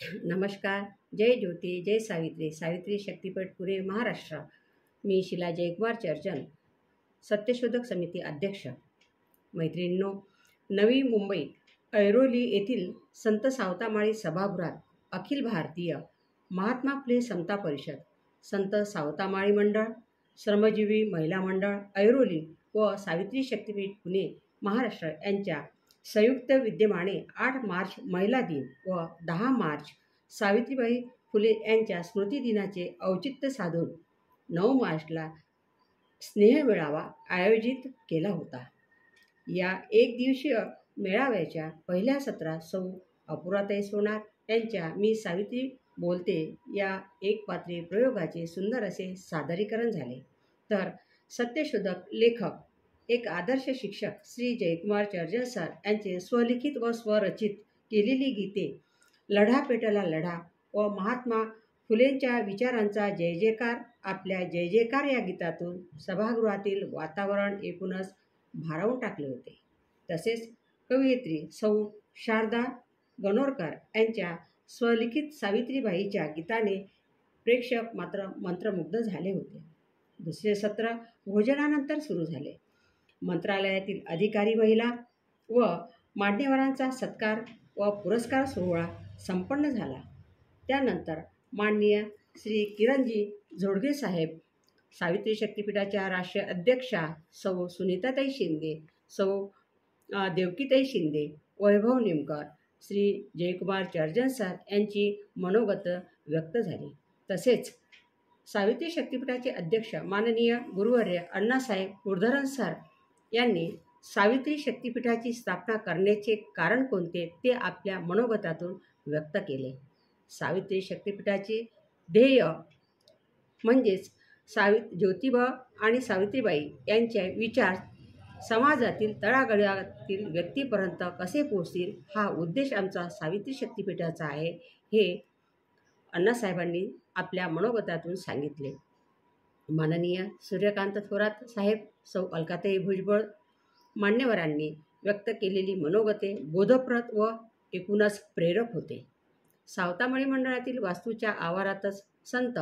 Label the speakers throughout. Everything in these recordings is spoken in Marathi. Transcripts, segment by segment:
Speaker 1: नमस्कार. जय ज्योती, जय सावित्री, सावित्री शक्तीपीठ पुणे महाराष्ट्र. मी शिला जयकुमार चर्जन, सत्यशोधक समिती अध्यक्ष. मैत्रिणींनो, नवी मुंबई ऐरोली येथील संत सावतामाळी सभागृहात अखिल भारतीय महात्मा फुले समता परिषद, संत सावतामाळी मंडळ, श्रमजीवी महिला मंडळ ऐरोली व सावित्री शक्तीपीठ पुणे महाराष्ट्र यांच्या संयुक्त विद्यमाने 8 मार्च महिला दिन व 10 मार्च सावित्रीबाई फुले यांच्या स्मृतिदिनाचे औचित्य साधून 9 मार्चला स्नेहमेळावा आयोजित केला होता. या एकदिवसीय मेळाव्याच्या पहिल्या सत्रात सौ अपुराताई सोनार यांच्या मी सावित्री बोलते या एकपात्री प्रयोगाचे सुंदर असे सादरीकरण झाले. तर सत्यशोधक लेखक, एक आदर्श शिक्षक श्री जयकुमार चर्जन सर यांचे स्वलिखित व स्वरचित केलेली गीते लढा पेटला लढा व महात्मा फुलेंच्या विचारांचा जय जयकार, आपल्या जय जयकार या गीतातून सभागृहातील वातावरण एकूणच भारावून टाकले होते. तसेच कवयित्री सौ शारदा गणोरकर यांच्या स्वलिखित सावित्रीबाईच्या गीताने प्रेक्षक मात्र मंत्रमुग्ध झाले होते. दुसरे सत्र भोजनानंतर सुरू झाले. मंत्रालयातील अधिकारी महिला व मान्यवरांचा सत्कार व पुरस्कार सोहळा संपन्न झाला. त्यानंतर माननीय श्री किरणजी झोडगे साहेब, सावित्री शक्तीपीठाच्या राष्ट्रीय अध्यक्षा सौ सुनीताताई शिंदे, सौ देवकीताई शिंदे, वैभव निमकर, श्री जयकुमार चर्जन सर यांची मनोगत व्यक्त झाली. तसेच सावित्री शक्तीपीठाचे अध्यक्ष माननीय गुरुवर्य अण्णासाहेब मुरधरन सर यांनी सावित्री शक्तीपीठाची स्थापना करण्याचे कारण कोणते ते आपल्या मनोगतातून व्यक्त केले. सावित्री शक्तीपीठाचे ध्येय म्हणजेच ज्योतिबा आणि सावित्रीबाई यांचे विचार समाजातील तळागाळातील व्यक्तीपर्यंत कसे पोहोचतील हा उद्देश आमचा सावित्री शक्तीपीठाचा आहे, हे अण्णासाहेबांनी आपल्या मनोगतातून सांगितले. माननीय सूर्यकांत थोरात साहेब, सौ अलकाताई भुजबळ मान्यवरांनी व्यक्त केलेली मनोगते बोधप्रद व एकूणच प्रेरक होते. सावतामाळी मंडळातील वास्तूच्या आवारातच संत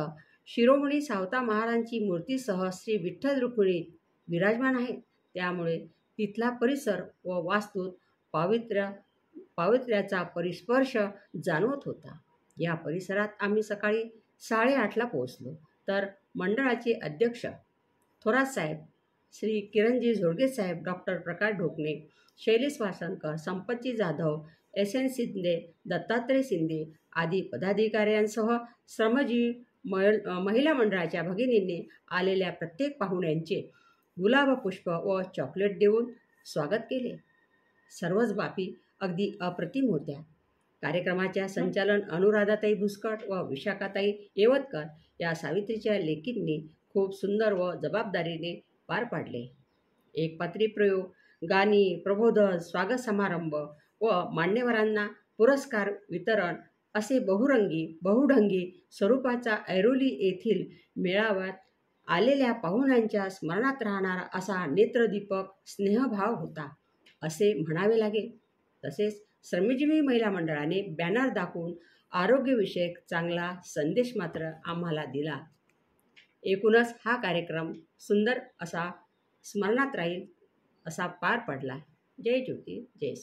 Speaker 1: शिरोमणी सावता महाराजांची मूर्तीसह श्री विठ्ठल रुक्मिणी विराजमान आहेत. त्यामुळे तिथला परिसर व वास्तूत पावित्र्याचा परिस्पर्श जाणवत होता. या परिसरात आम्ही सकाळी 8:30ला पोहोचलो. तर मंडळाचे अध्यक्ष थोरात साहेब, श्री किरणजी झोडगे साहेब, डॉक्टर प्रकाश ढोकणे, शैलेश वासनकर, संपतजी जाधव, SN शिंदे, दत्तात्रय शिंदे आदी पदाधिकाऱ्यांसह श्रमजीवी महिला मंडळाच्या भगिनींनी आलेल्या प्रत्येक पाहुण्यांचे गुलाबपुष्प व चॉकलेट देऊन स्वागत केले. सर्वच बाबी अगदी अप्रतिम होत्या. कार्यक्रमाच्या संचालन अनुराधाताई भुसकट व विशाखाताई येवतकर या सावित्रीच्या लेकींनी खूप सुंदर व जबाबदारीने पार पाडले. एकपात्री प्रयोग, गाणी, प्रबोधन, स्वागत समारंभ व मान्यवरांना पुरस्कार वितरण असे बहुढंगी स्वरूपाचा ऐरोली येथील मेळाव्यात आलेल्या पाहुण्यांच्या स्मरणात राहणारा असा नेत्रदीपक स्नेहभाव होता असे म्हणावे लागेल. तसेच श्रमजीवी महिला मंडळाने बॅनर दाखवून आरोग्यविषयक चांगला संदेश मात्र आम्हाला दिला. एकूणच हा कार्यक्रम सुंदर असा स्मरणात राहील असा पार पडला. जय ज्योती, जय